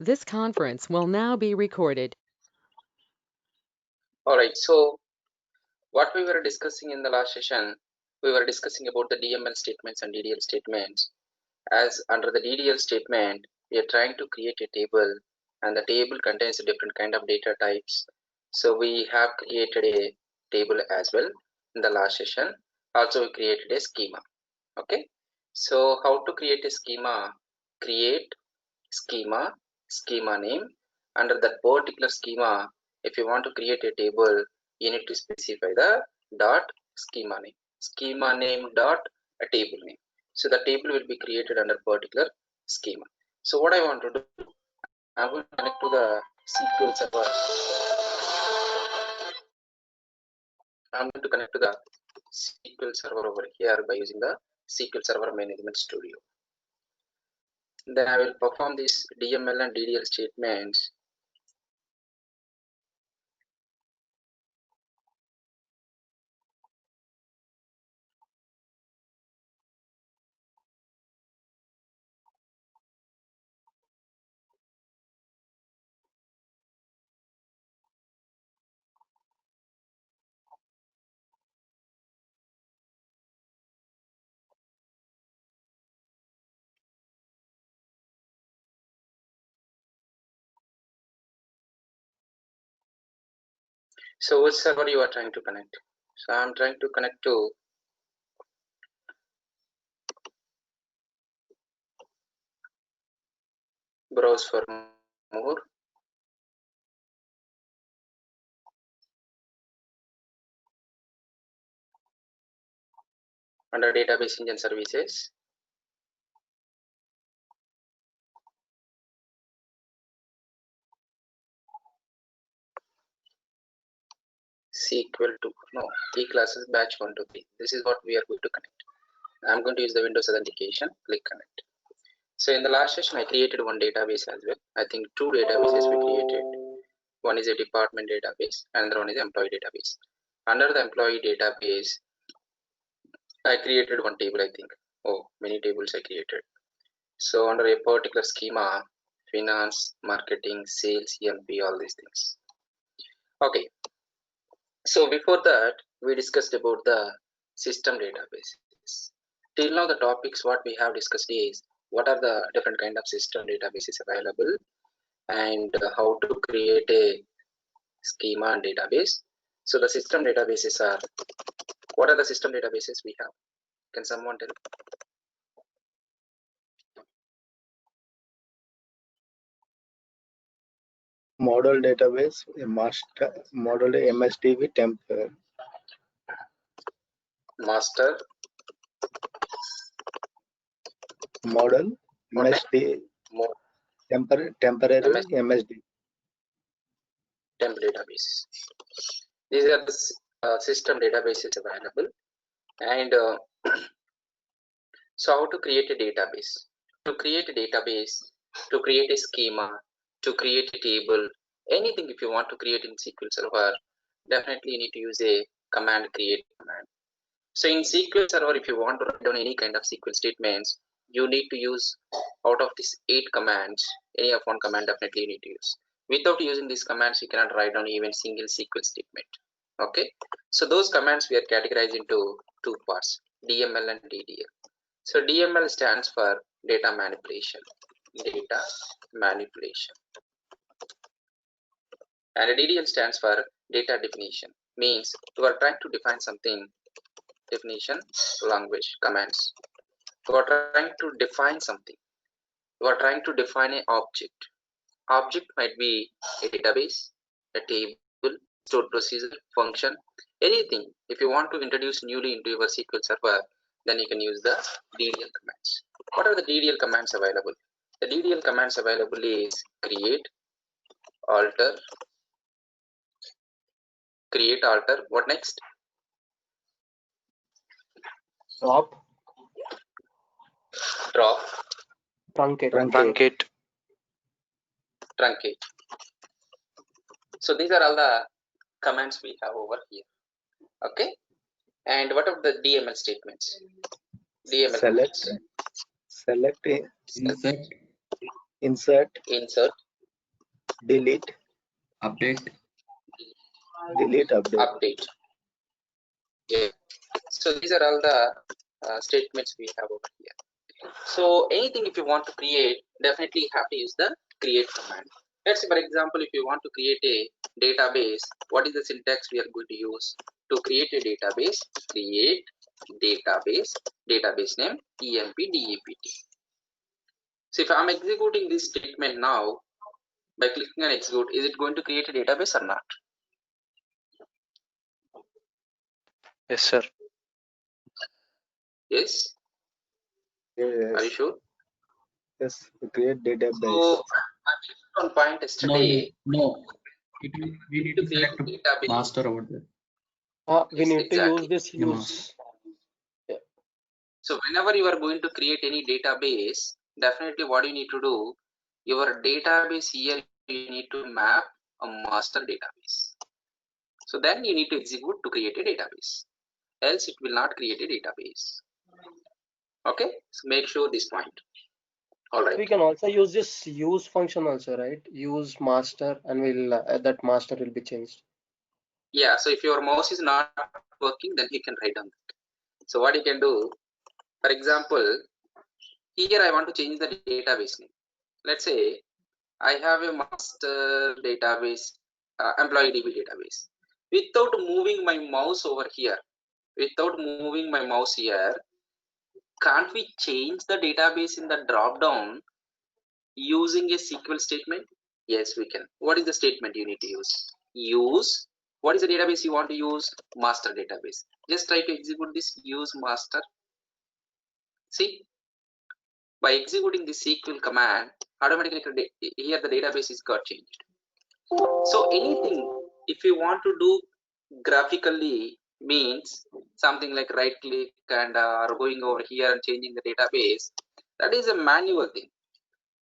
This conference will now be recorded. All right, so what we were discussing in the last session, we were discussing about the DML statements and DDL statements. As under the DDL statement, we are trying to create a table, and the table contains different kind of data types. So we have created a table as well in the last session. Also, we created a schema. Okay, so how to create a schema? Create schema, schema name. Under that particular schema, if you want to create a table, you need to specify the dot schema name dot a table name. So the table will be created under particular schema. So what I want to do, I'm going to connect to the SQL server. I'm going to connect to the SQL server over here by using the SQL Server Management Studio. Then I will perform this DML and DDL statements. So which server you are trying to connect? So I'm trying to connect to browse for more. Under database engine services. SQL to no key classes batch 1 to 3. This is what we are going to connect. I'm going to use the Windows authentication. Click connect. So in the last session, I created one database as well. I think two databases we created. One is a department database, and another one is employee database. Under the employee database, I created one table. I think many tables I created. So under a particular schema, finance, marketing, sales, EMP, all these things. Okay. So before that, we discussed about the system databases. Till now, the topics what we have discussed is what are the different kind of system databases available and how to create a schema and database. So the system databases are, what are the system databases we have? Can someone tell? Model database, master model MSDB template. Master Model MSD temporary MSD temp database. These are the system databases available, and so how to create a database? To create a database, to create a schema, to create a table, anything if you want to create in SQL Server, definitely you need to use a command create command. So in SQL Server, if you want to write down any kind of SQL statements, you need to use out of these 8 commands, any of one command definitely you need to use. Without using these commands, you cannot write down even single SQL statement. Okay, so those commands we are categorized into 2 parts, DML and DDL. So DML stands for data manipulation, and DDL stands for data definition. Means you are trying to define something. Definition, language, commands. You are trying to define something. You are trying to define an object. Object might be a database, a table, stored procedure, function, anything. If you want to introduce newly into your SQL Server, then you can use the DDL commands. What are the DDL commands available? The DDL commands available is create, alter, what next? drop, truncate. So these are all the commands we have over here. Okay, and what are the DML statements? DML select, insert, delete, update, update. Yeah. So these are all the statements we have over here. So anything if you want to create, definitely you have to use the create command. Let's say, for example, if you want to create a database, what is the syntax we are going to use to create a database? Create database name empdept. So if I'm executing this statement now by clicking on execute, is it going to create a database or not? Yes, sir. Yes. Yes. Are you sure? Yes. Create database. So I mentioned on point yesterday. No. We need to select database. master over there. We Yes, need exactly. to use this use. So whenever you are going to create any database, definitely what you need to do, your database here, you need to map a master database. So then you need to execute to create a database. Else it will not create a database. Okay, so make sure this point. All right. We can also use this use function also, right? Use master, and will that master will be changed. Yeah, so if your mouse is not working, then you can write down that. So what you can do, for example, here I want to change the database name. Let's say I have a master database, employee DB database. Without moving my mouse over here, can't we change the database in the drop down using a SQL statement? Yes, we can. What is the statement you need to use? Use. What is the database you want to use? Master database. Just try to execute this use master. See, by executing this SQL command, automatically here the database is got changed. So anything if you want to do graphically means something like right click and or going over here and changing the database, that is a manual thing.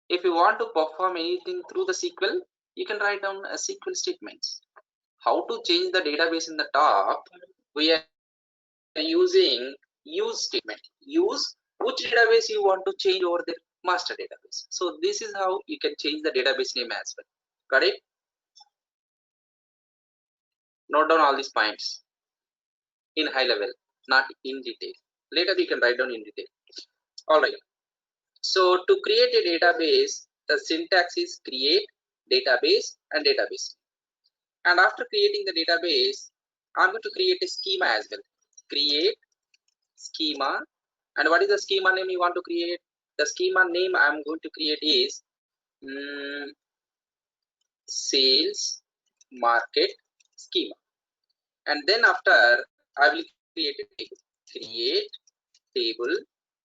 If you want to perform anything through the SQL, you can write down a SQL statements. How to change the database in the top? We are using use statement. Use which database you want to change over the master database. So this is how you can change the database name as well. Got it? Note down all these points in high level, not in detail. Later you can write down in detail. All right. So to create a database, the syntax is create database and database. And after creating the database, I'm going to create a schema as well. Create schema. And what is the schema name you want to create? The schema name I'm going to create is sales market schema. And then after I will create a table. Create table.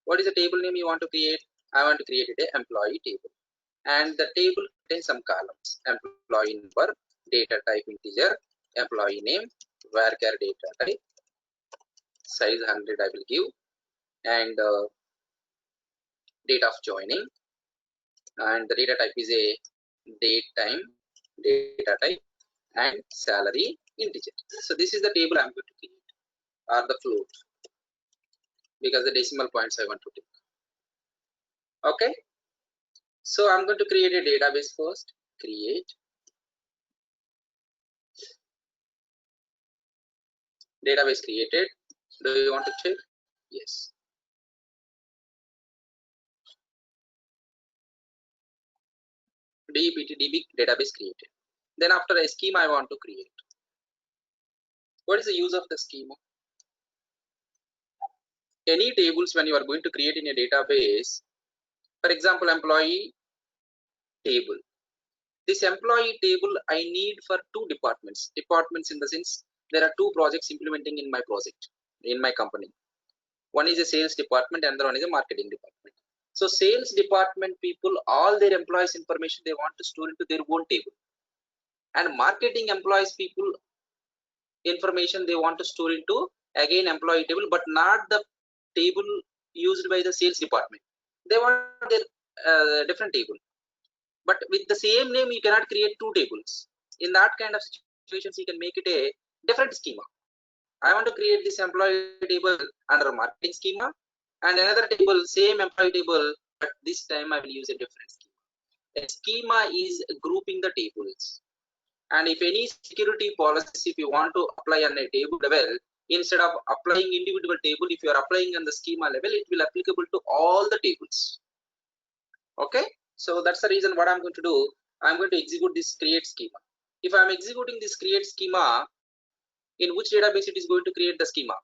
What is the table name you want to create? I want to create an employee table. And the table contains some columns. Employee number, data type integer, employee name, varchar data type, size 100 I will give, and date of joining, and the data type is a date time data type, and salary integer. So this is the table I'm going to create, or the float, because the decimal points I want to take. Okay, so I'm going to create a database first. Create database created. Do you want to check? Yes. DB database created. Then after a schema I want to create. What is the use of the schema? Any tables when you are going to create in a database, for example, employee table. This employee table I need for two departments. Departments in the sense there are two projects implementing in my project, in my company. One is a sales department and the one is a marketing department. So sales department people, all their employees information they want to store into their own table. And marketing employees people information they want to store into again employee table, but not the table used by the sales department. They want their different table, but with the same name you cannot create two tables. In that kind of situations you can make it a different schema. I want to create this employee table under marketing schema and another table same employee table, but this time I will use a different schema. A schema is grouping the tables. And if any security policies, if you want to apply on a table level, instead of applying individual table, if you are applying on the schema level, it will applicable to all the tables. Okay, so that's the reason what I'm going to do. I'm going to execute this create schema. If I'm executing this create schema, in which database it is going to create the schema?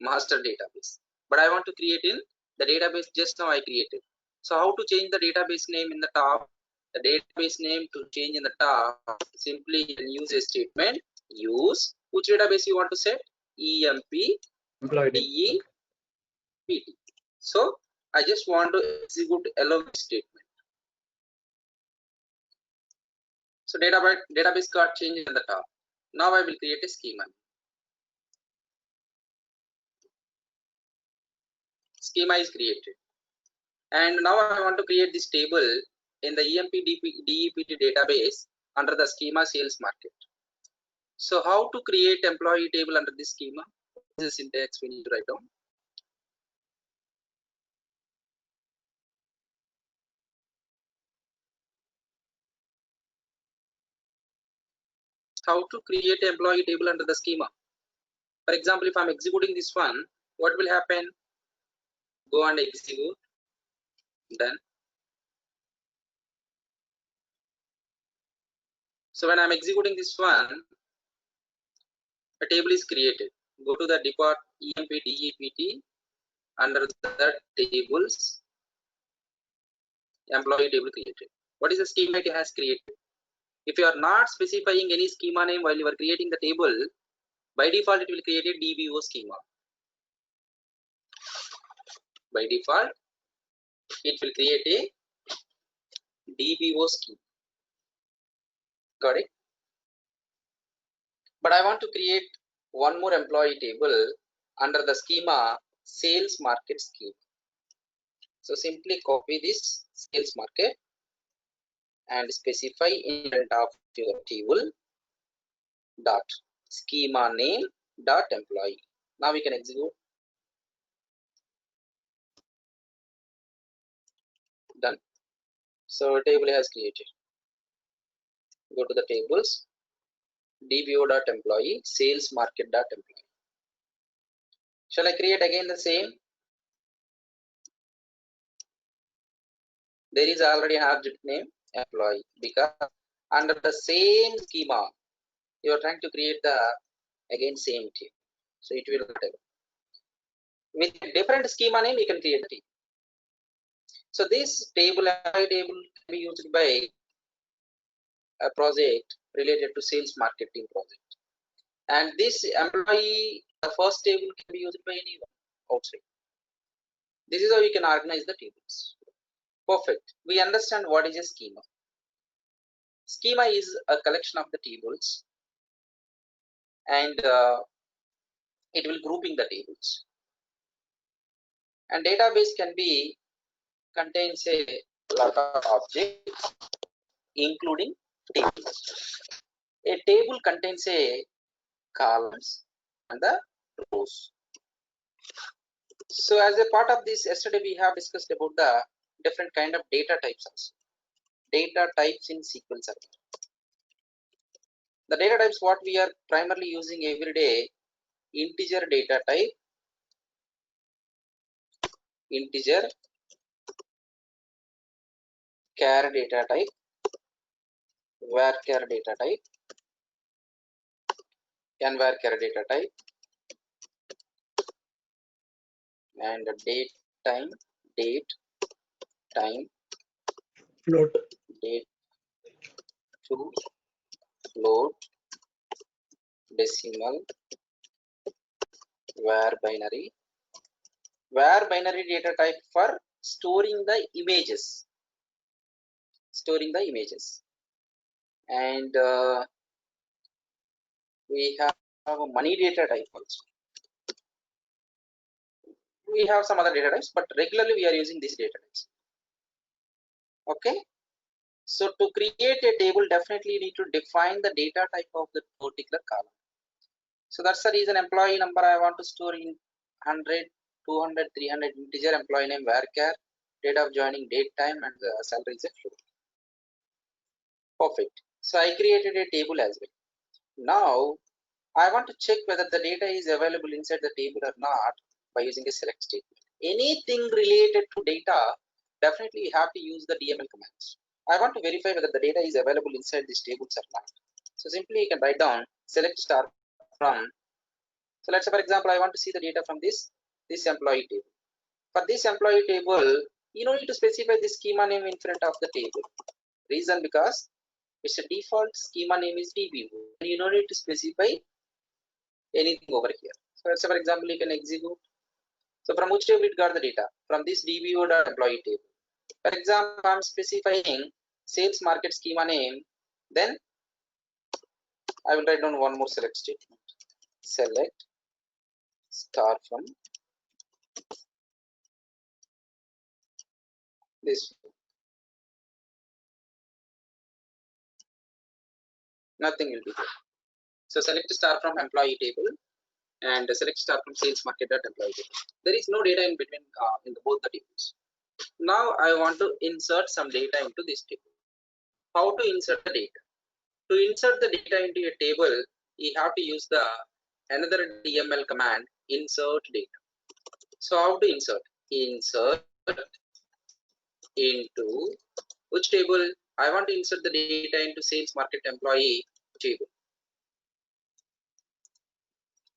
Master database. But I want to create in the database just now I created. So how to change the database name in the top? The database name to change in the top, simply use a statement, use which database you want to set? EMP DEPT. So I just want to execute allow statement. So database got changed in the top. Now I will create a schema. Schema is created. And now I want to create this table in the EMP DEPT database under the schema sales market. So how to create employee table under this schema? This is syntax we need to write down. How to create employee table under the schema? For example, if I'm executing this one, what will happen? Go and execute. Done. So when I'm executing this one, a table is created. Go to the depart EMP DEPT under the tables, employee table created. What is the schema it has created? If you are not specifying any schema name while you are creating the table, by default it will create a DBO schema. By default, it will create a DBO schema. Got it? But I want to create one more employee table under the schema sales market scheme. So simply copy this sales market and specify in front of your table dot schema name dot employee. Now we can execute. Done. So table has created. Go to the tables, dbo.employee, sales market.employee. Shall I create again the same? There is already an object name employee, because under the same schema you are trying to create the again same table. So it will with a different schema name you can create a table. So this table employee table can be used by a project related to sales marketing project. And this employee, the first table can be used by anyone outside. This is how you can organize the tables. Perfect. We understand what is a schema. Schema is a collection of the tables, and it will grouping the tables. And database can be contains a lot of objects, including tables. A table contains a columns and the rows. So as a part of this, yesterday we have discussed about the different kind of data types also. Data types in SQL Server. The data types what we are primarily using every day: integer data type, integer, char data type, varchar data type, varchar data type, and date time, Float. date to float, decimal, var binary data type for storing the images, and we have a money data type also. We have some other data types, but regularly we are using these data types. Okay, so to create a table, definitely you need to define the data type of the particular column. So that's the reason employee number I want to store in 100, 200, 300, integer, employee name, varchar, date of joining, date time, and the salary is a float. Perfect. So I created a table as well. Now I want to check whether the data is available inside the table or not by using a select statement. Anything related to data, definitely you have to use the DML commands. I want to verify whether the data is available inside these tables or not. So simply you can write down select star from. So let's say for example I want to see the data from this employee table. For this employee table, you don't need to specify the schema name in front of the table. Reason because it's a default schema name is DBO. And you don't need to specify anything over here. So let's say for example you can execute. So from which table it got the data? From this DBO.employee table. For example, I'm specifying sales market schema name, then I will write down one more select statement. Select star from this. Nothing will be there. So select star from employee table and select star from sales market.employee table. There is no data in between in both the tables. Now I want to insert some data into this table. How to insert the data? To insert the data into a table, you have to use the another DML command, insert data. So how to insert? Insert into which table? I want to insert the data into sales market employee table.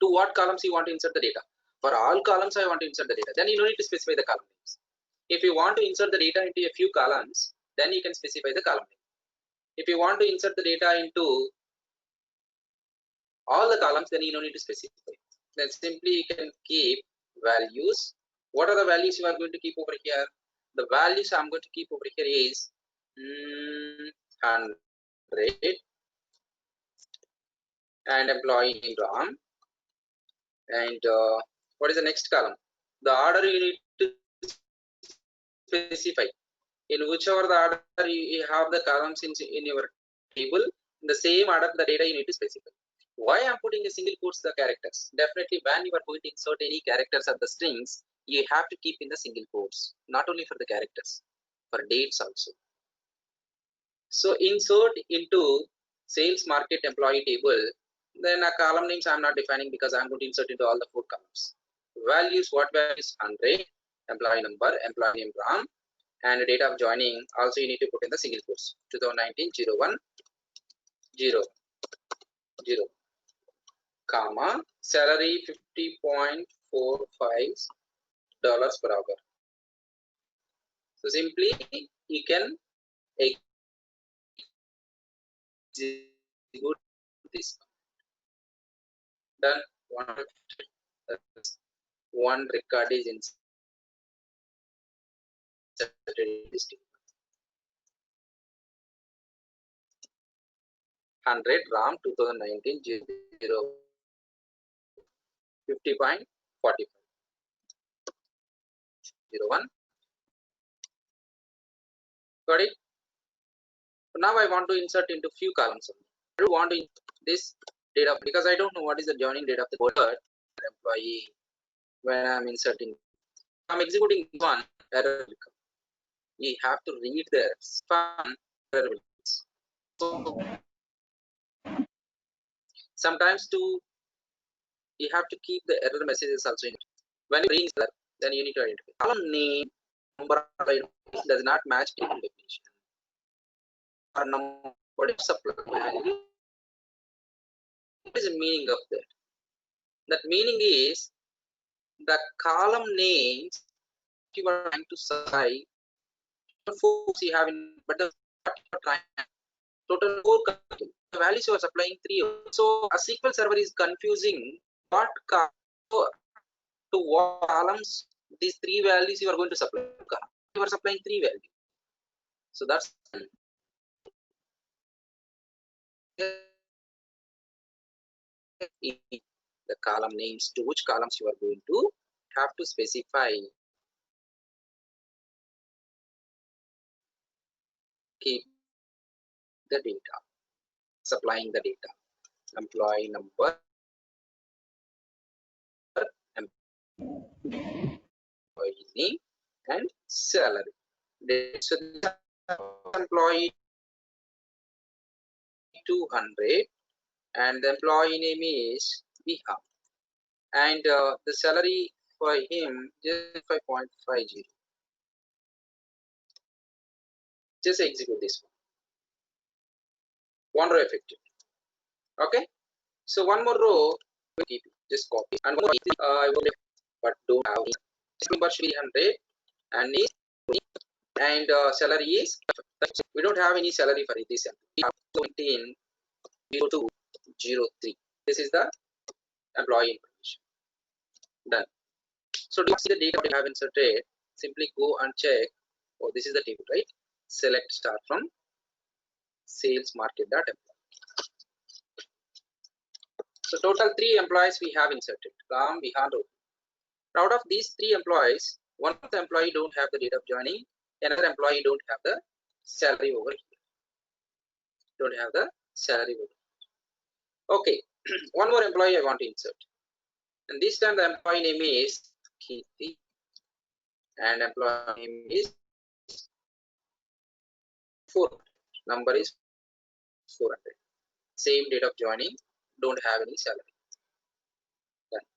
To what columns you want to insert the data? For all columns I want to insert the data. Then you don't need to specify the column names. If you want to insert the data into a few columns, then you can specify the column name. If you want to insert the data into all the columns, then you don't need to specify. Then simply you can keep values. What are the values you are going to keep over here? The values I'm going to keep over here is 100 and employee name Ram. And what is the next column? The order you need to specify. In whichever the order you have the columns in your table, in the same order the data you need to specify. Why I'm putting a single quotes the characters? Definitely when you are going to insert any characters or the strings, you have to keep in the single quotes, not only for the characters, for dates also. So insert into sales market employee table, then a column names I'm not defining because I'm going to insert into all the 4 columns. Values, what values? 100, employee number, employee name Ram, and date of joining also you need to put in the single quotes 2019-01-0, comma, salary $50.45 per hour. So simply you can execute this. Done. One record is inserted in this table. 100 RAM 2019 50.45 01. Got it? Now I want to insert into few columns. I don't want to insert this data because I don't know what is the joining date of the employee when I'm inserting. I'm executing this one, error will come. You have to read the error will come. So sometimes you have to keep the error messages also in it. When you read that, then you need to identify. Column name number does not match table definition. Or number what is supply? What is the meaning of that? That meaning is the column names you are trying to supply folks you have in, but the total 4 columns. The values you are supplying 3. So a SQL server is confusing what to what columns these 3 values you are going to supply. You are supplying 3 values. So that's the column names to which columns you are going to have to specify. Keep the data, supplying the data, employee number, employee name, and salary. So employee 200 and the employee name is Bihar, and the salary for him just 5.50. Just execute this one row effective. Okay, so one more row will keep it. Just copy and one more I will, but don't have number 300 and is and salary is, we don't have any salary for this. We have 170203. This is the employee information. Done. So to see the data we have inserted, simply go and check. Oh, this is the table, right? Select start from sales market data. So total 3 employees we have inserted. Ram, Vihan, Rohit. Out of these 3 employees, one of the employee don't have the date of joining, another employee don't have the salary over here. Don't have the salary over here. Okay, one more employee I want to insert. And this time the employee name is Kirti and employee name is 400. Number is 400. Same date of joining, don't have any salary. Done.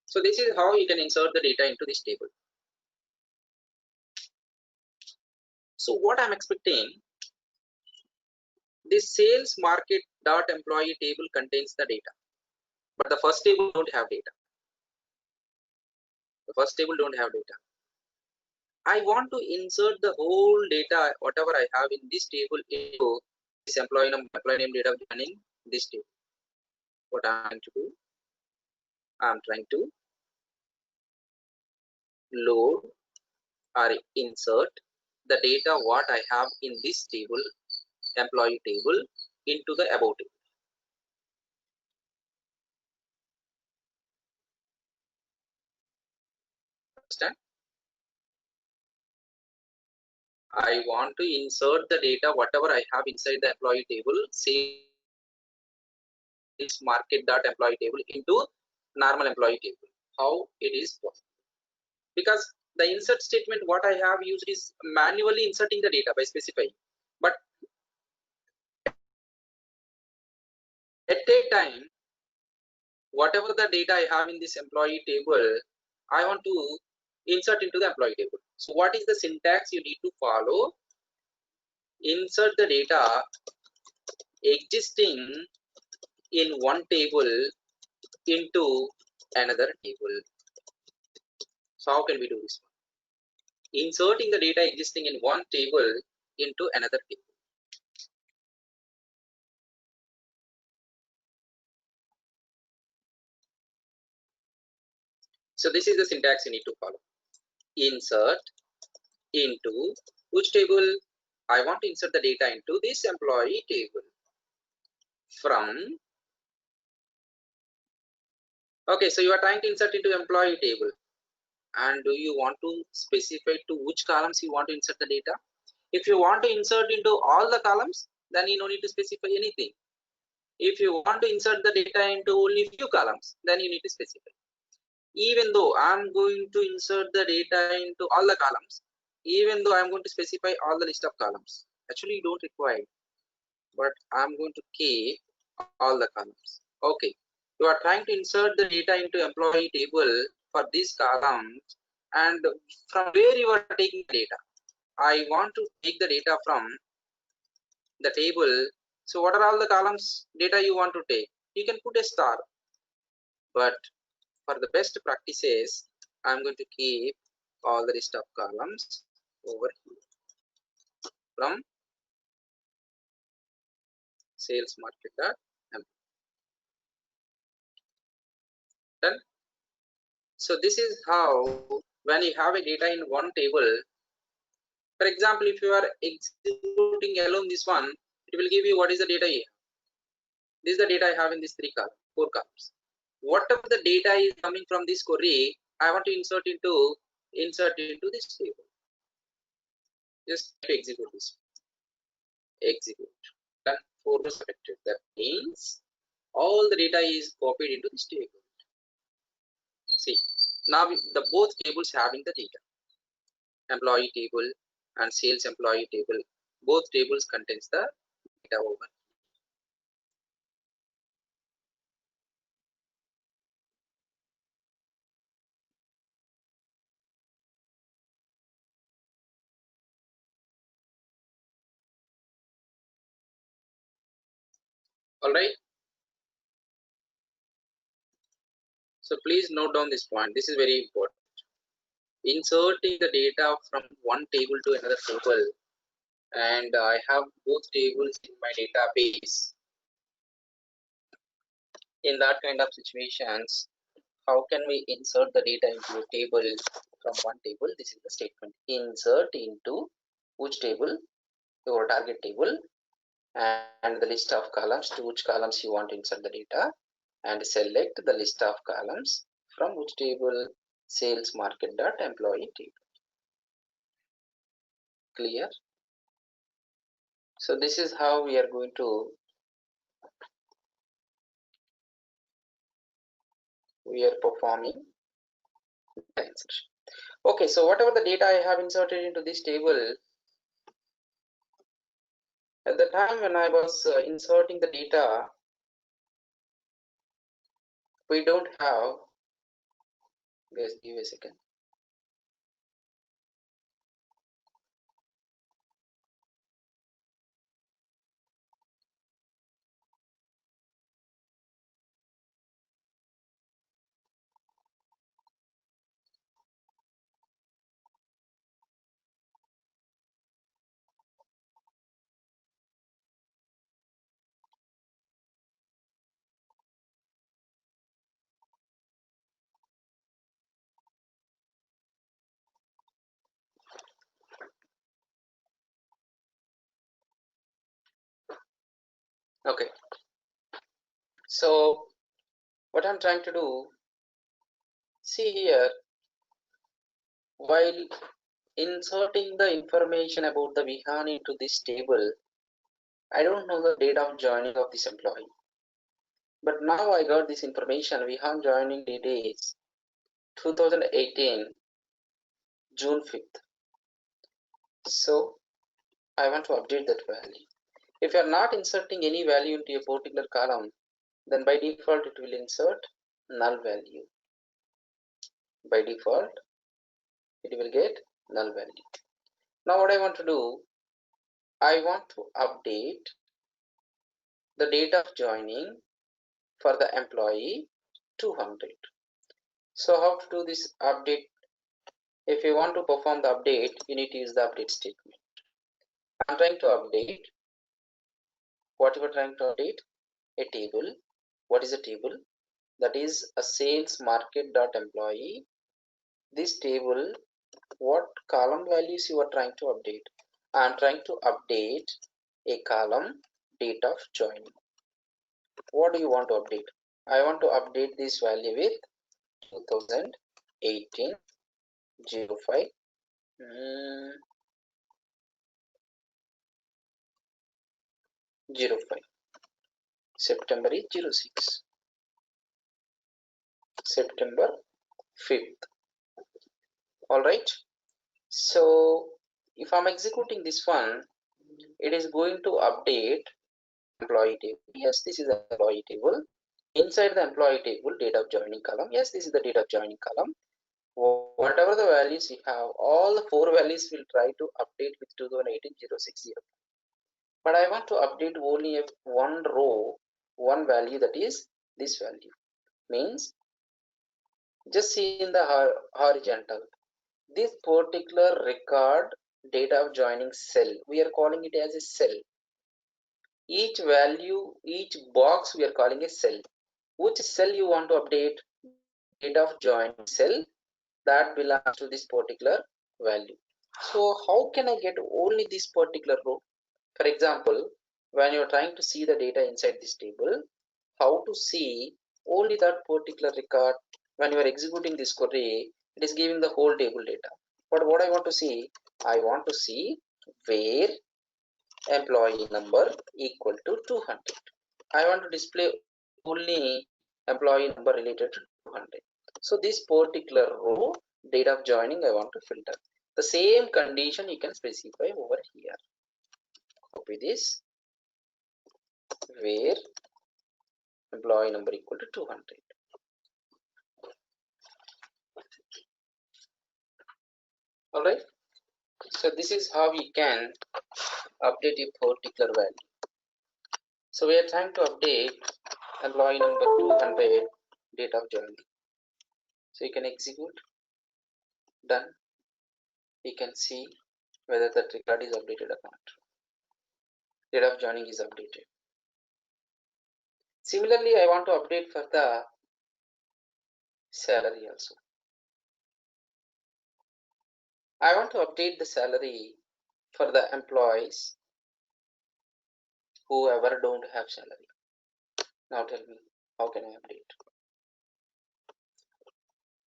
So this is how you can insert the data into this table. So what I'm expecting, this sales market dot employee table contains the data, but the first table don't have data. The first table don't have data. I want to insert the whole data, whatever I have in this table, into this employee name data of joining this table. What I'm trying to do, I'm trying to load or insert the data what I have in this table, employee table, into the about table. Understand? I want to insert the data whatever I have inside the employee table, sales market dot employee table, into normal employee table. How it is possible? Because the insert statement what I have used is manually inserting the data by specifying, but at a time whatever the data I have in this employee table, I want to insert into the employee table. So what is the syntax you need to follow? Insert the data existing in one table into another table. So how can we do this one? Inserting the data existing in one table into another table. So this is the syntax you need to follow. Insert into which table? I want to insert the data into this employee table from. Okay, so you are trying to insert into employee table, and do you want to specify to which columns you want to insert the data? If you want to insert into all the columns, then you don't need to specify anything. If you want to insert the data into only few columns, then you need to specify. Even though I'm going to insert the data into all the columns, even though I'm going to specify all the list of columns, actually you don't require it, but I'm going to keep all the columns. Okay, you are trying to insert the data into employee table for these columns, and from where you are taking the data? I want to take the data from the table. So what are all the columns data you want to take? You can put a star, but for the best practices, I'm going to keep all the list of columns over here from sales market data. Done. So this is how, when you have a data in one table, for example, if you are executing alone this one, it will give you what is the data here. This is the data I have in these 4 columns. Whatever the data is coming from this query, I want to insert into this table. Just execute this. Execute. Done. 4 rows selected. That means all the data is copied into this table. See, now the both tables having the data. Employee table and sales employee table. Both tables contains the data over. All right. So please note down this point. This is very important. Inserting the data from one table to another table, and I have both tables in my database. In that kind of situations, how can we insert the data into a table from one table? This is the statement. Insert into which table? Your target table, and the list of columns, to which columns you want to insert the data, and select the list of columns from which table? Sales market dot employee table. Clear? So this is how we are going to performing data insertion. Okay, so whatever the data I have inserted into this table, at the time when I was inserting the data, we don't have, guys, give a second. Okay, so what I'm trying to do, see here, while inserting the information about the Vihan into this table, I don't know the date of joining of this employee. But now I got this information. Vihan joining date is 2018 June 5th. So I want to update that value. If you are not inserting any value into a particular column, then by default it will insert null value. By default it will get null value. Now what I want to do, I want to update the date of joining for the employee 200. So how to do this update? If you want to perform the update, you need to use the update statement. I'm trying to update. What you are trying to update? A table. What is a table? That is a sales market dot employee. This table, what column values you are trying to update? I am trying to update a column date of joining. What do you want to update? I want to update this value with 2018 05 05 September is 06 September 5th. All right. So if I'm executing this one, it is going to update employee table. Yes, this is the employee table. Inside the employee table, date of joining column. Yes, this is the date of joining column. Whatever the values you have, all the four values will try to update with 2018 060. But I want to update only one row, one value, that is this value. Means just see in the horizontal, this particular record date of joining cell, we are calling it as a cell. Each value, each box we are calling a cell. Which cell you want to update? Date of joining cell, that belongs to this particular value. So how can I get only this particular row? For example, when you're trying to see the data inside this table, how to see only that particular record? When you are executing this query, it is giving the whole table data. But what I want to see, I want to see where employee number equal to 200. I want to display only employee number related to 200. So this particular row, date of joining, I want to filter. The same condition you can specify over here. Copy this where employee number equal to 200. All right. So this is how we can update a particular value. So we are trying to update employee number 200, date of joining. So you can execute, done. You can see whether that record is updated or not. Date of joining is updated. Similarly, I want to update for the salary also. I want to update the salary for the employees whoever don't have salary. Now tell me, how can I update?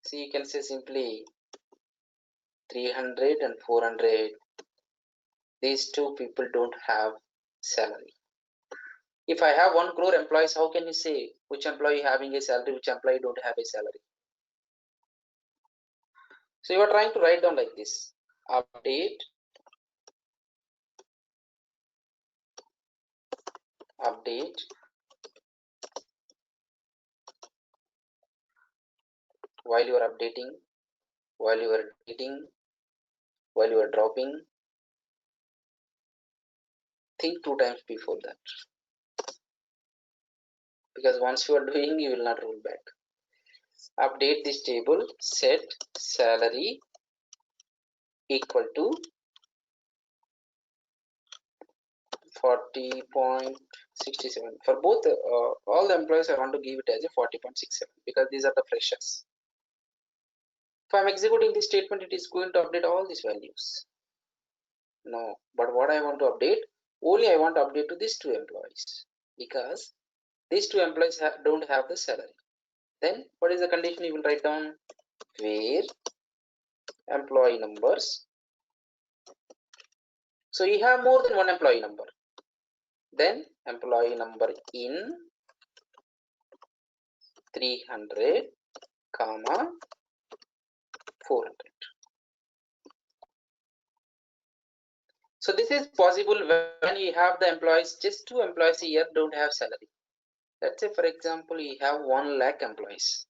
See, you can say simply 300 and 400. These two people don't have salary. If I have 1 crore employees, how can you say which employee having a salary, which employee don't have a salary? So you are trying to write down like this: update while you are updating, while you are deleting, while you are dropping. Think 2 times before that, because once you are doing, you will not roll back. Update this table, set salary equal to 40.67. For both all the employees, I want to give it as a 40.67 because these are the freshers. If I am executing this statement, it is going to update all these values. No, but what I want to update, only I want to update to these 2 employees because these 2 employees don't have the salary. Then what is the condition you will write down? Where employee numbers. So you have more than 1 employee number. Then employee number in 300, comma 400. So this is possible when you have the employees, just 2 employees here don't have salary. Let's say, for example, you have 1 lakh employees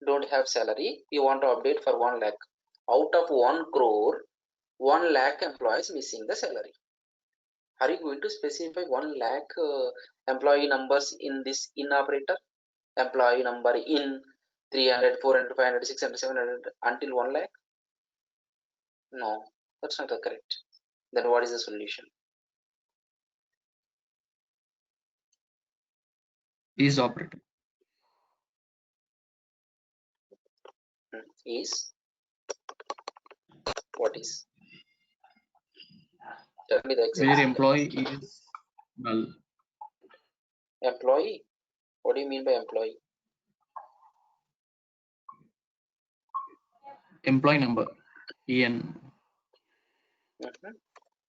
don't have salary. You want to update for 1 lakh. Out of 1 crore, 1 lakh employees missing the salary. Are you going to specify 1 lakh employee numbers in this in operator? Employee number in 300, 400, 500, 600, 700 until 1 lakh? No, that's not correct. Then what is the solution? Is operator. Is what is? Tell me the exact. Where employee is null. Employee? What do you mean by employee? Employee number. EN.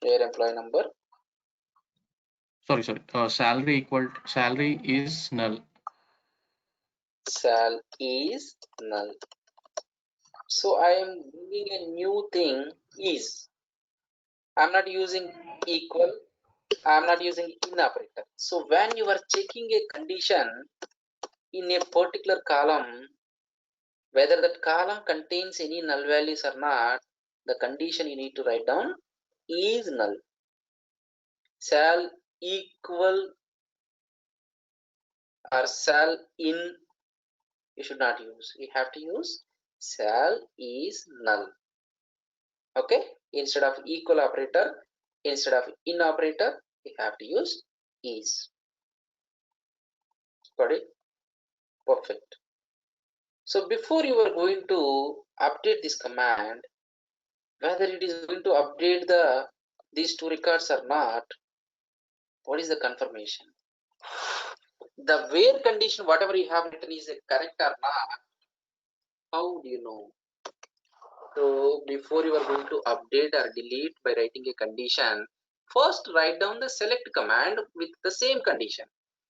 Where employee number? Sorry. Salary is null. Sal is null. So I am bringing a new thing is. I'm not using equal. I'm not using in operator. So when you are checking a condition in a particular column, whether that column contains any null values or not, the condition you need to write down is null. Shall equal or shall in, you should not use. You have to use shall is null. Okay, instead of equal operator, instead of in operator, you have to use is. Got it? Perfect. So before you are going to update this command, whether it is going to update these 2 records or not, what is the confirmation? The where condition, whatever you have written, is correct or not? How do you know? So before you are going to update or delete by writing a condition, first write down the select command with the same condition.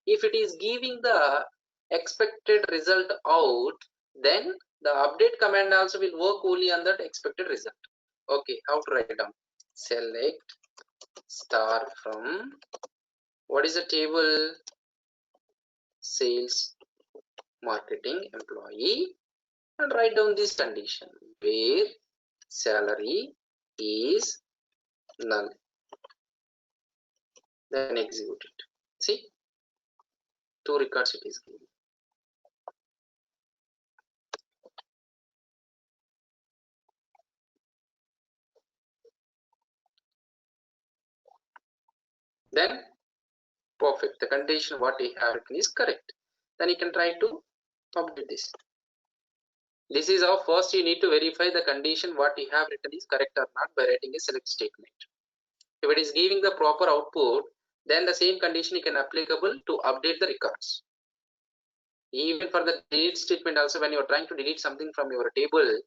If it is giving the expected result out, then the update command also will work only on that expected result. Okay, how to write down? Select star from, what is the table? sales marketing employee and write down this condition where salary is null. Then execute it. See, 2 records it is given. Then perfect. The condition what we have written is correct. Then you can try to update this. This is how first you need to verify the condition what you have written is correct or not by writing a select statement. If it is giving the proper output, then the same condition is applicable to update the records. Even for the delete statement also, when you are trying to delete something from your table,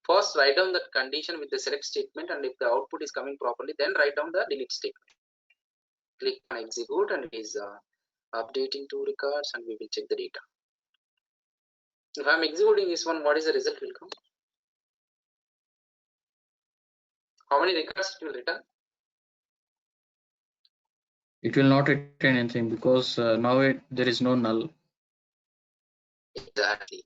first write down the condition with the select statement, and if the output is coming properly, then write down the delete statement. Click on execute and it is updating 2 records, and we will check the data. If I am executing this one, what is the result will come? How many records it will return? It will not return anything because now there is no null. Exactly.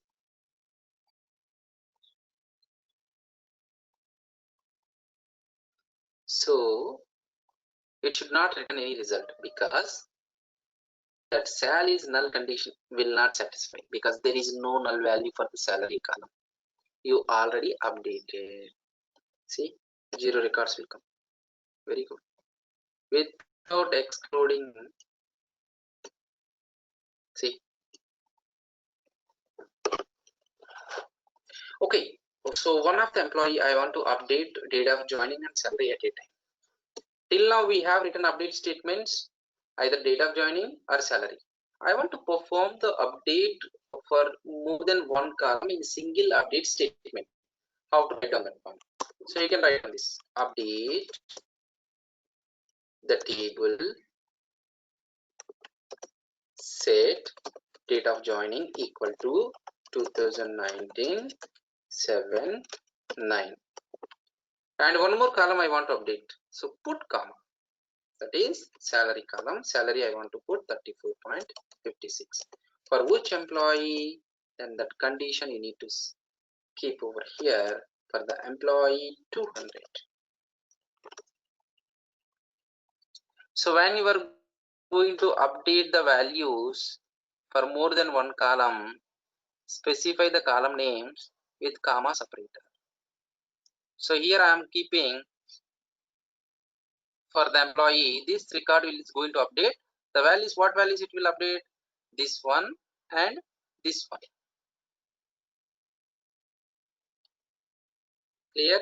So it should not return any result because that sal is null condition will not satisfy because there is no null value for the salary column. You already updated. See, 0 records will come. Very good. Without excluding, see. Okay, so one of the employee I want to update date of joining and salary at a time. Till now we have written update statements, either date of joining or salary. I want to perform the update for more than one column in single update statement. How to write on that one? So you can write on this update the table set date of joining equal to 2019 7 9, and one more column I want to update, so put comma, that is salary column. Salary I want to put 34.56 for which employee, then that condition you need to keep over here for the employee 200. So when you are going to update the values for more than one column, specify the column names with comma separator. So here I am keeping for the employee, this record is going to update the values. What values it will update? This one and this one. Clear?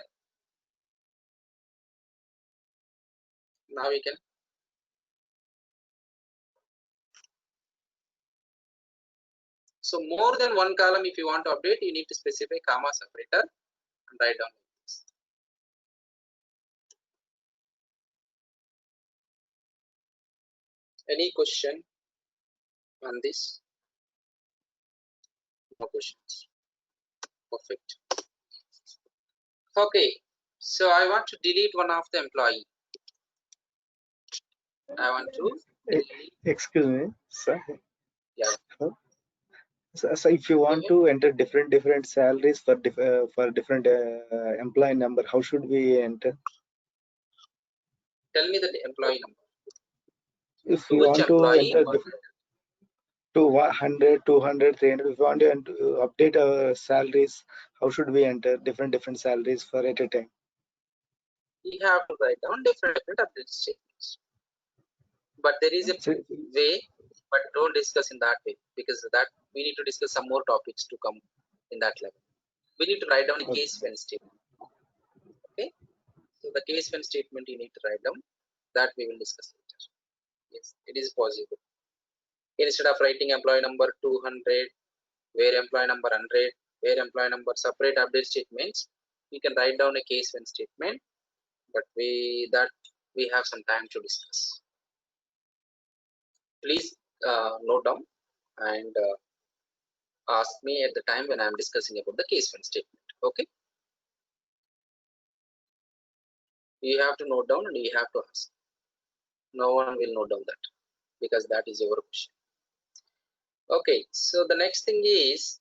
Now we can. So more than one column if you want to update, you need to specify comma separator and write down this. Any question on this? No questions. Perfect. Okay, so I want to delete one of the employee. I want to delete. Excuse me, sir. Yeah. So if you want to enter different salaries for different employee number, how should we enter? Tell me the employee number. If To you which want to employee? enter to 100, 200, 300, if you want to update our salaries, how should we enter different salaries for at a time? We have to write down different update statements. But there is a way, but don't discuss in that way because that we need to discuss some more topics to come in that level. We need to write down a case when statement. Okay, so the case when statement you need to write down, that we will discuss later. Yes, it is possible. Instead of writing employee number 200, where employee number 100, where employee number separate update statements, we can write down a case when statement, but we have some time to discuss. Please note down and ask me at the time when I am discussing about the case when statement. Okay, you have to note down and you have to ask. No one will note down that because that is your question. Okay, so the next thing is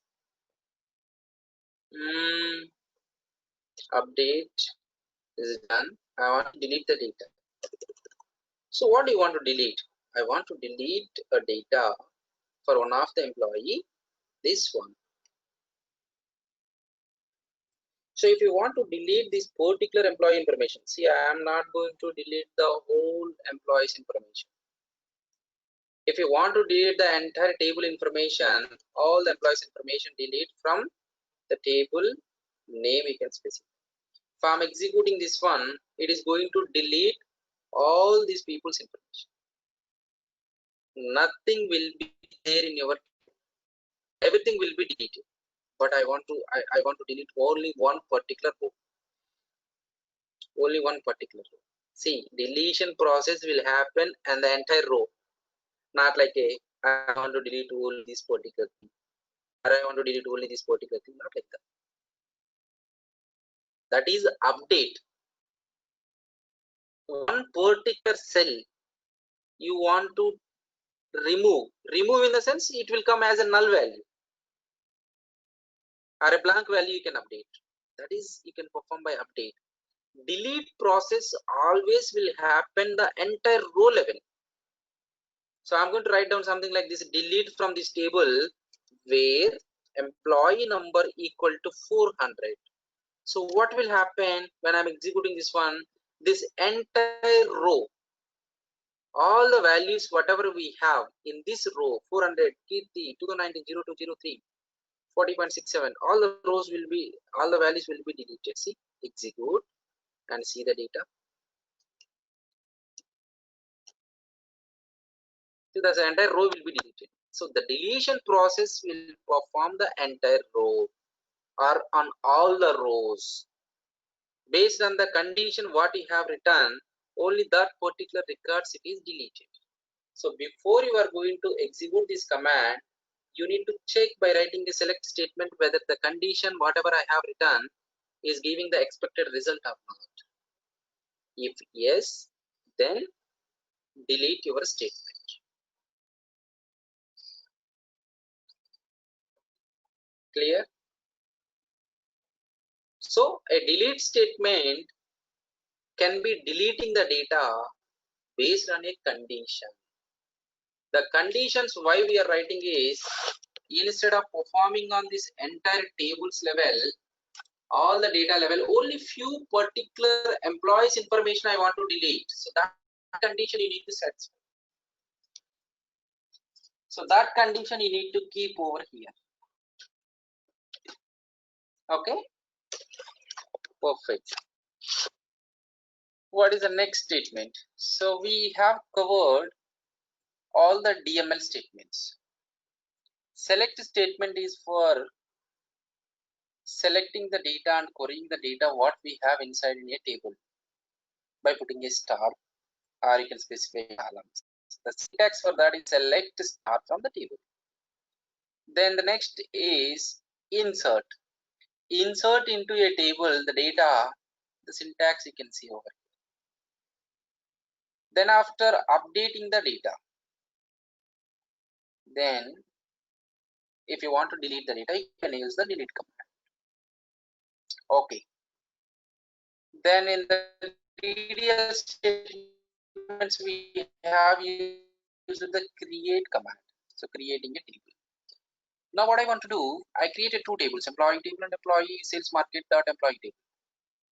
update is done. I want to delete the data. So what do you want to delete? I want to delete a data for one of the employee, this one. So if you want to delete this particular employee information, see, I am not going to delete the whole employee's information. If you want to delete the entire table information, all the employees information, delete from the table name you can specify. If I'm executing this one, it is going to delete all these people's information. Nothing will be there in your, everything will be deleted. But I want to delete only one particular row. Only one particular row. See, deletion process will happen and the entire row. Not like I want to delete only this particular thing, or I want to delete only this particular thing. Not like that. That is update. One particular cell you want to remove. Remove in the sense it will come as a null value or a blank value you can update. That is you can perform by update. Delete process always will happen the entire row level. So I'm going to write down something like this: delete from this table where employee number equal to 400. So what will happen when I'm executing this one? This entire row, all the values whatever we have in this row, 400, Kirti, 2019, 0203, 40.67, all the rows will be, all the values will be deleted. See, execute and see the data. So the entire row will be deleted. So the deletion process will perform the entire row or on all the rows. Based on the condition what you have written, only that particular records it is deleted. So before you are going to execute this command, you need to check by writing a select statement whether the condition whatever I have written is giving the expected result or not. If yes, then delete your statement. Clear? So a delete statement can be deleting the data based on a condition. The conditions why we are writing is, instead of performing on this entire tables level, all the data level, only few particular employees information I want to delete. So that condition you need to satisfy. So that condition you need to keep over here. Okay, perfect. What is the next statement? So we have covered all the DML statements. Select statement is for selecting the data and querying the data what we have inside in a table by putting a star, or you can specify columns. The syntax for that is select star from the table. Then the next is insert. Insert into a table the data, the syntax you can see over here. Then after updating the data, then if you want to delete the data, you can use the delete command. Okay. Then in the DDL statements we have used the create command. So creating a table. Now what I want to do, I created two tables, employee table and employee sales market dot employee table.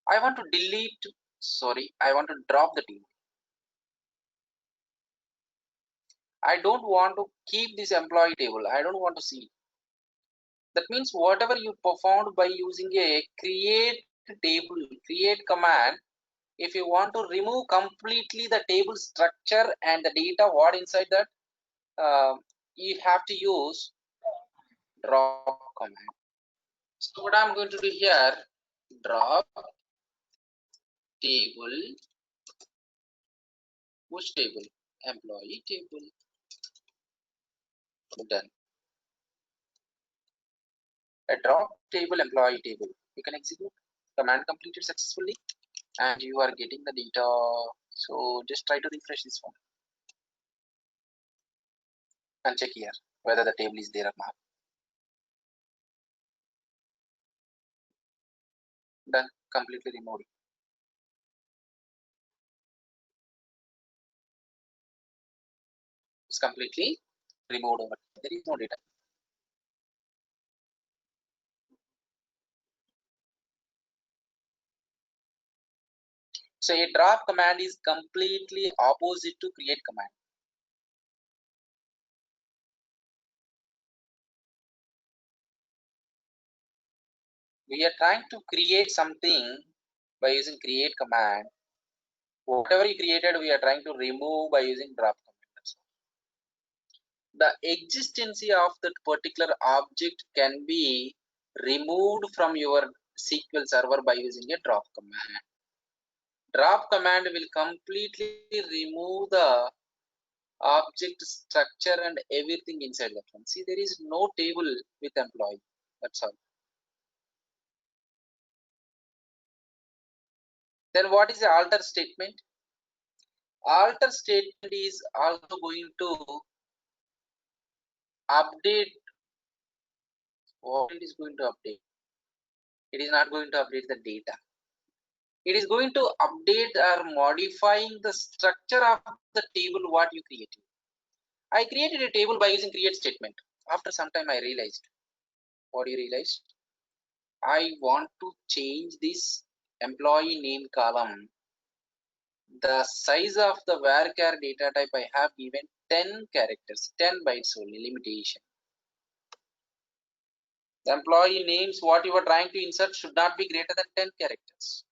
I want to delete, I want to drop the table. I don't want to keep this employee table. I don't want to see. That means whatever you performed by using a create table, create command, if you want to remove completely the table structure and the data what inside that, you have to use drop command. So what I'm going to do here, drop table, push table, employee table, done. A drop table, employee table. You can execute. Command completed successfully, and you are getting the data. So just try to refresh this one. and check here whether the table is there or not. Done. Completely removed. It's completely removed over. There is no data. So a drop command is completely opposite to create command. We are trying to create something by using create command. Whatever you created, we are trying to remove by using drop command. The existence of that particular object can be removed from your SQL server by using a drop command. Drop command will completely remove the object structure and everything inside that one. See, there is no table with employee. That's all. Then what is the alter statement? Alter statement is also going to update. What it is going to update? It is not going to update the data. It is going to update or modifying the structure of the table what you created. I created a table by using create statement. After some time I realized. What do you realize? I want to change this employee name column. The size of the varchar data type I have given 10 characters, 10 bytes only limitation. The employee names what you are trying to insert should not be greater than 10 characters.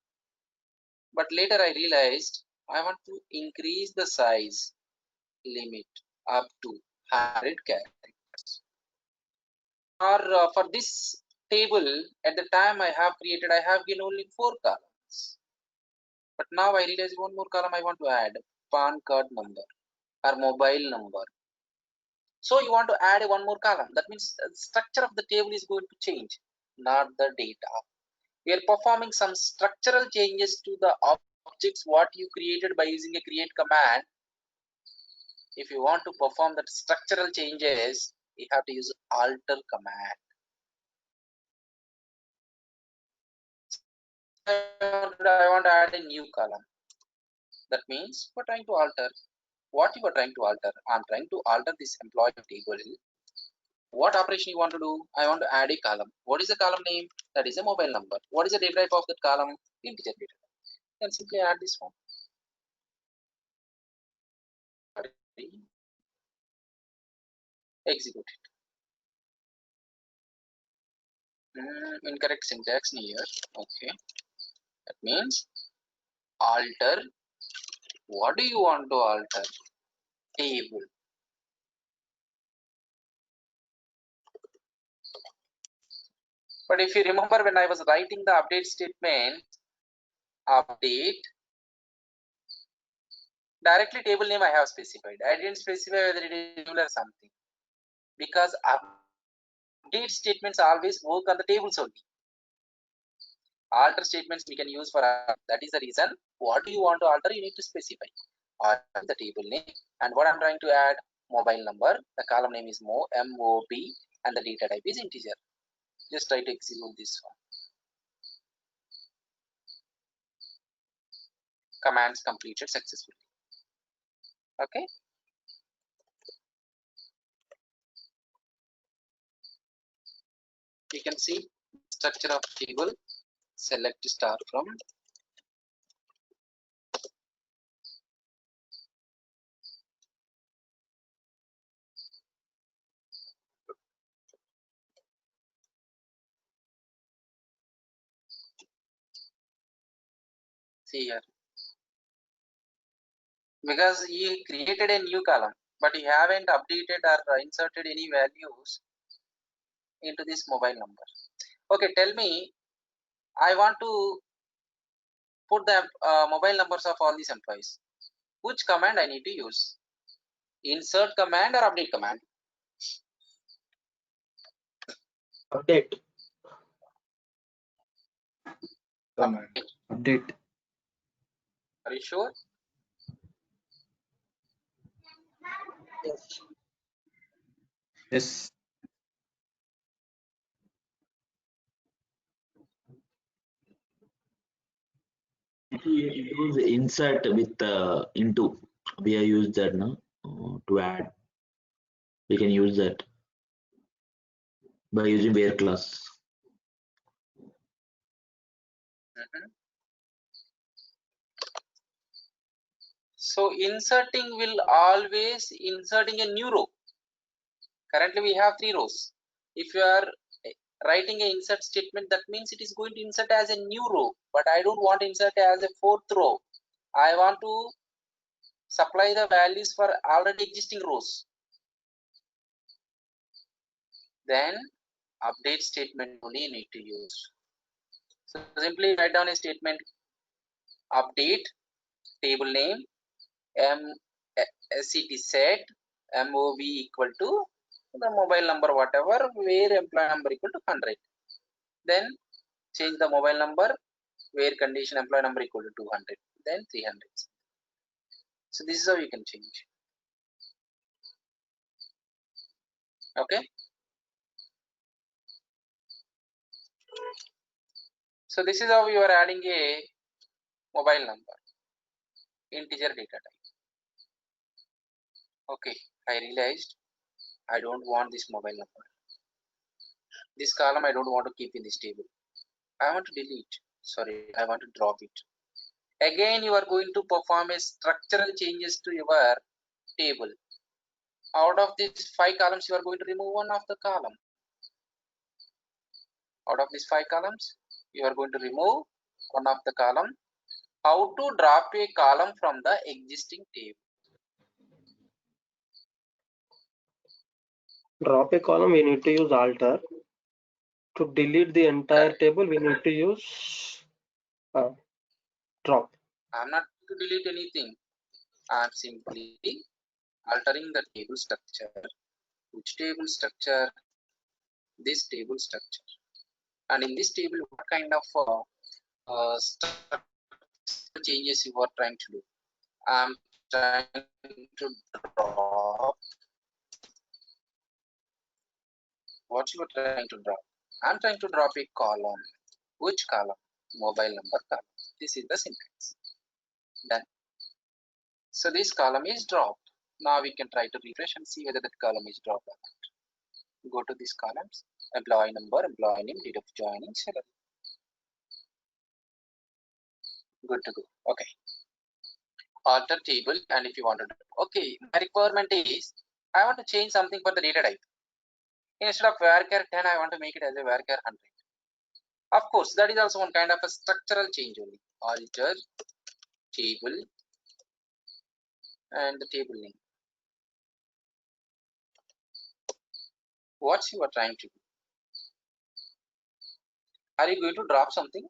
But later I realized I want to increase the size limit up to 100 characters. Or for this table, at the time I have created, I have given only 4 columns. But now I realize one more column I want to add, PAN card number or mobile number. So you want to add one more column. That means the structure of the table is going to change, not the data. We are performing some structural changes to the objects what you created by using a create command. If you want to perform that structural changes, you have to use alter command. I want to add a new column. That means we're trying to alter. What you are trying to alter? I'm trying to alter this employee table. What operation you want to do? I want to add a column. What is the column name? That is a mobile number. What is the data type of that column? Integer data. Then simply add this one. Execute it. Incorrect syntax here. Okay. That means alter. What do you want to alter? Table. But if you remember when I was writing the update statement, update, directly table name I have specified. I didn't specify whether it is table or something. Because update statements always work on the tables only. Alter statements we can use for that is the reason. What do you want to alter? You need to specify. Alter the table name and what I'm trying to add, mobile number. The column name is MOB and the data type is integer. Just try to execute this one. Commands completed successfully. Okay. You can see structure of table. Select star from. See here. Because you created a new column, but you haven't updated or inserted any values into this mobile number. Okay, tell me, I want to put the mobile numbers of all these employees. Which command I need to use? Insert command or update command? Update command. Update. Are you sure? Yes. Yes. It was insert with into. We are used that now to add. We can use that by using where class. Mhm. So inserting will always inserting a new row. Currently we have 3 rows. If you are writing an insert statement, that means it is going to insert as a new row, but I don't want to insert as a 4th row. I want to supply the values for already existing rows. Then update statement only you need to use. So simply write down a statement, update table name SCT set MOV equal to the mobile number whatever, where employee number equal to 100. Then change the mobile number where condition employee number equal to 200, then 300. So this is how you can change. Okay. So this is how you are adding a mobile number, integer data type. Okay, I realized I don't want this mobile number. This column I don't want to keep in this table. I want to delete. Sorry, I want to drop it. Again, you are going to perform a structural changes to your table. Out of these 5 columns, you are going to remove one of the column. Out of these 5 columns, you are going to remove one of the column. How to drop a column from the existing table? Drop a column, we need to use alter. To delete the entire table, we need to use drop. I'm not to delete anything. I'm simply altering the table structure. Which table structure? This table structure. And in this table, what kind of structure changes you are trying to do? I'm trying to drop. What you are trying to drop? I'm trying to drop a column. Which column? Mobile number column. This is the syntax. Done. So this column is dropped. Now we can try to refresh and see whether that column is dropped or not. Go to these columns. Employee number, employee name, date of joining, salary. Good to go. Okay. Alter table, and if you want to do, okay, my requirement is I want to change something for the data type. Instead of varchar 10, I want to make it as a varchar 100. Of course, that is also one kind of a structural change only. Alter table and the table name. What you are trying to do? Are you going to drop something?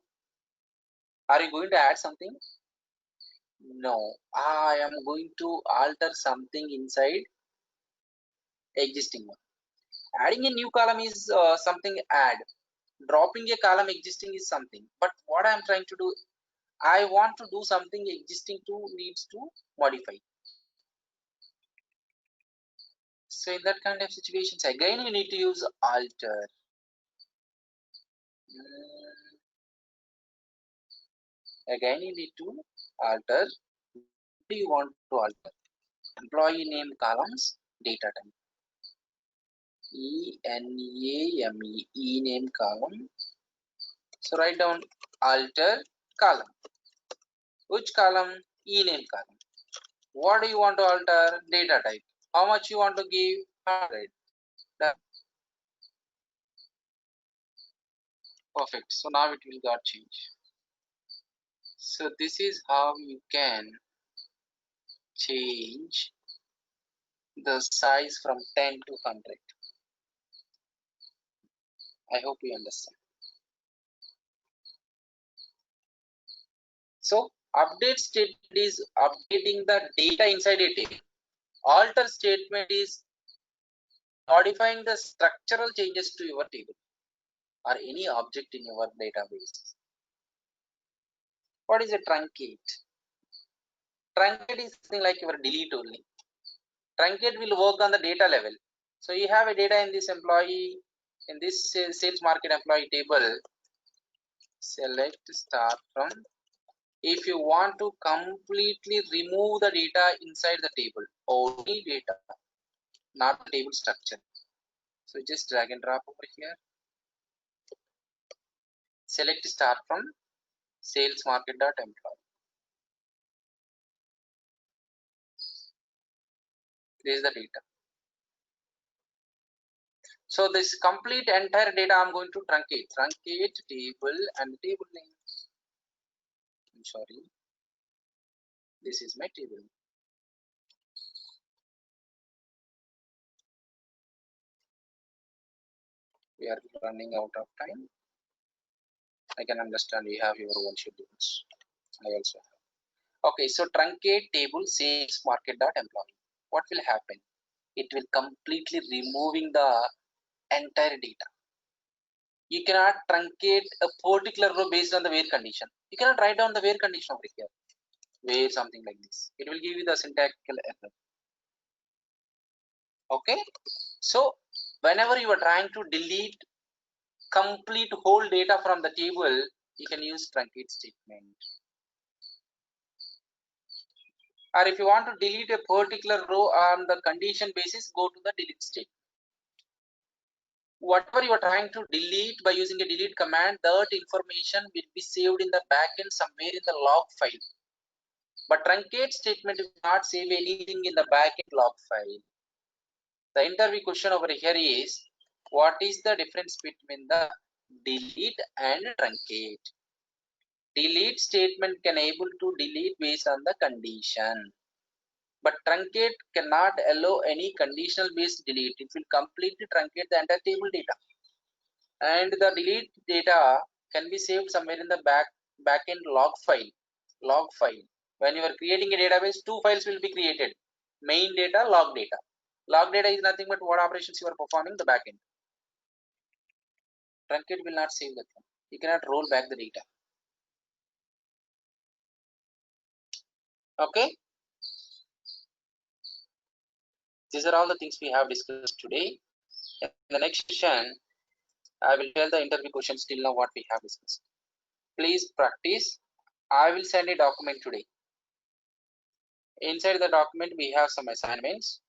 Are you going to add something? No, I am going to alter something inside existing one. Adding a new column is something add. Dropping a column existing is something. But what I am trying to do, I want to do something existing to needs to modify. So in that kind of situations, again you need to use alter. Again you need to alter. What do you want to alter? Employee name columns, data type. E name column. So write down alter column. Which column? E name column. What do you want to alter? Data type. How much you want to give? 100. Done. Perfect. So now it will got changed. So this is how you can change the size from 10 to 100. I hope you understand. So update statement is updating the data inside a table. Alter statement is modifying the structural changes to your table or any object in your database. What is a truncate? Truncate is something like your delete only. Truncate will work on the data level. So you have a data in this employee, in this sales market employee table. Select start from. If you want to completely remove the data inside the table, only data, not the table structure. So just drag and drop over here. Select start from sales market.employee. This is the data. So this complete entire data I'm going to truncate. Truncate table and table name. I'm sorry. This is my table. We are running out of time. I can understand you have your own schedules. I also have. Okay, so truncate table sales market.employee. What will happen? It will completely removing the entire data. You cannot truncate a particular row based on the where condition. You cannot write down the where condition over here. Where something like this. It will give you the syntactical error. Okay. So whenever you are trying to delete complete whole data from the table, you can use truncate statement. Or if you want to delete a particular row on the condition basis, go to the delete statement. Whatever you are trying to delete by using a delete command, that information will be saved in the backend somewhere in the log file. But truncate statement will not save anything in the backend log file. The interview question over here is, what is the difference between the delete and truncate? Delete statement can able to delete based on the condition. But truncate cannot allow any conditional based delete. It will completely truncate the entire table data. And the delete data can be saved somewhere in the backend log file. Log file. When you are creating a database, two files will be created. Main data, log data. Log data is nothing but what operations you are performing the backend. Truncate will not save that one. You cannot roll back the data. Okay. These are all the things we have discussed today. In the next session, I will tell the interview questions till now what we have discussed. Please practice. I will send a document today. Inside the document, we have some assignments.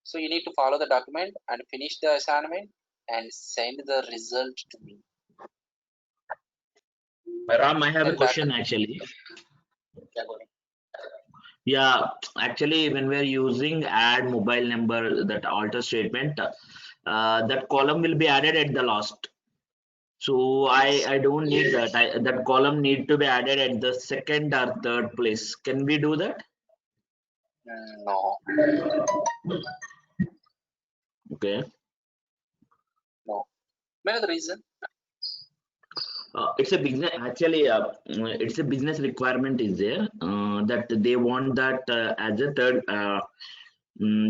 So you need to follow the document and finish the assignment and send the result to me. Ram, I have a question actually. Yeah, actually, when we're using add mobile number, that alter statement, that column will be added at the last. So I don't need that. That column need to be added at the second or third place. Can we do that? No. Okay. No. What is the reason? It's a business actually. It's a business requirement is there that they want that as a third.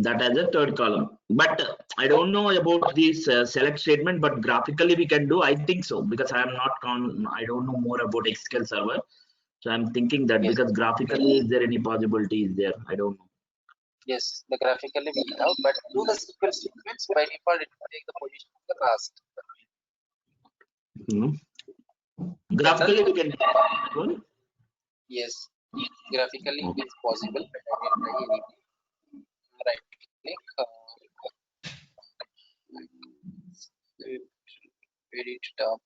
That as a third column, but I don't know about this select statement, but graphically we can do. I think so because I am not I don't know more about SQL server, so I'm thinking that Yes. because graphically is there any possibility is there? I don't know. Yes, the graphically we have, but do the SQL statements by default it will take the position of the last. Graphically we can do. Yes, graphically it is possible, but I will try anyway. Right click, edit tab.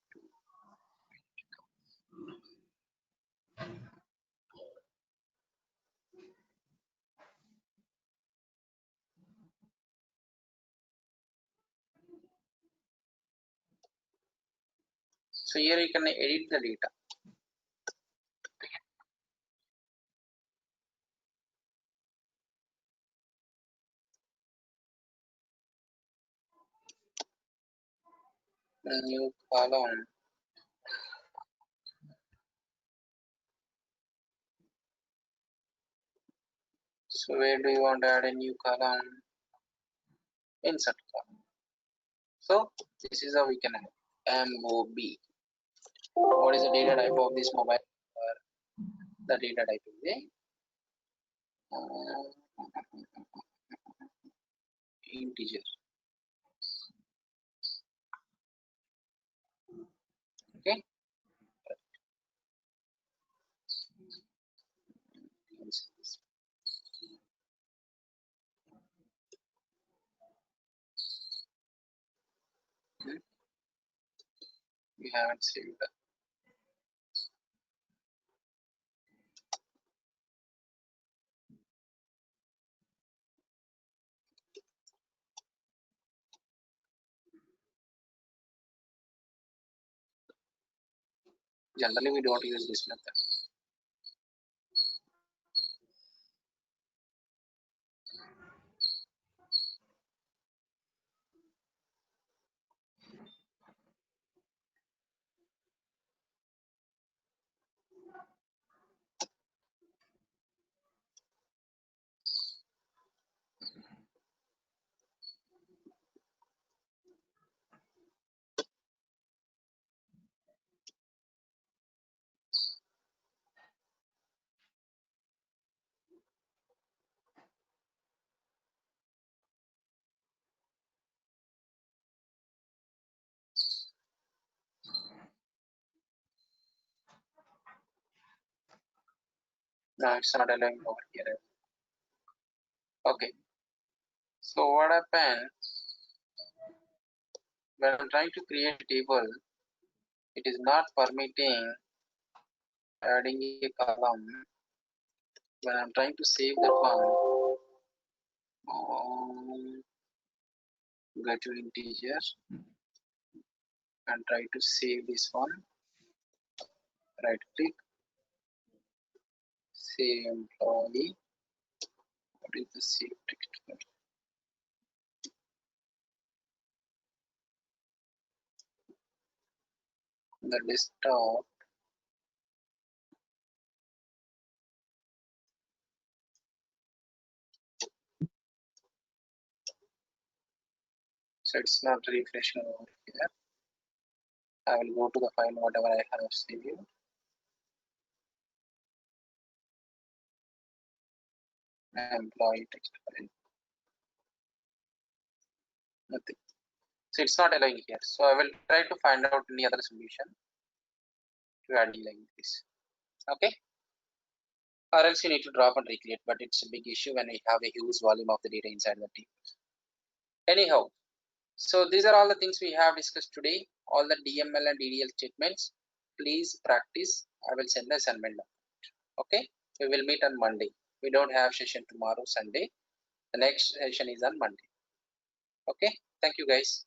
So here you can edit the data. New column. So where do you want to add a new column? Insert column. So this is how we can add MOB. What is the data type of this mobile? The data type is a integer. Okay. We haven't saved that. Generally, we don't use this method. No, it's not allowing over here. Okay. So what happened when I'm trying to create a table, it is not permitting adding a column. When I'm trying to save that one, go to integer and try to save this one. Right click, save employee. What is the save text file? The desktop. So it's not refreshing over here. I will go to the file whatever I have saved. Employee text file. Nothing. So it's not allowing here. So I will try to find out any other solution to add like this. Okay. Or else you need to drop and recreate, but it's a big issue when we have a huge volume of the data inside the table. Anyhow, so these are all the things we have discussed today. All the DML and DDL statements. Please practice. I will send the assignment. Okay. We will meet on Monday. We don't have session tomorrow, Sunday. The next session is on Monday. Okay. Thank you, guys.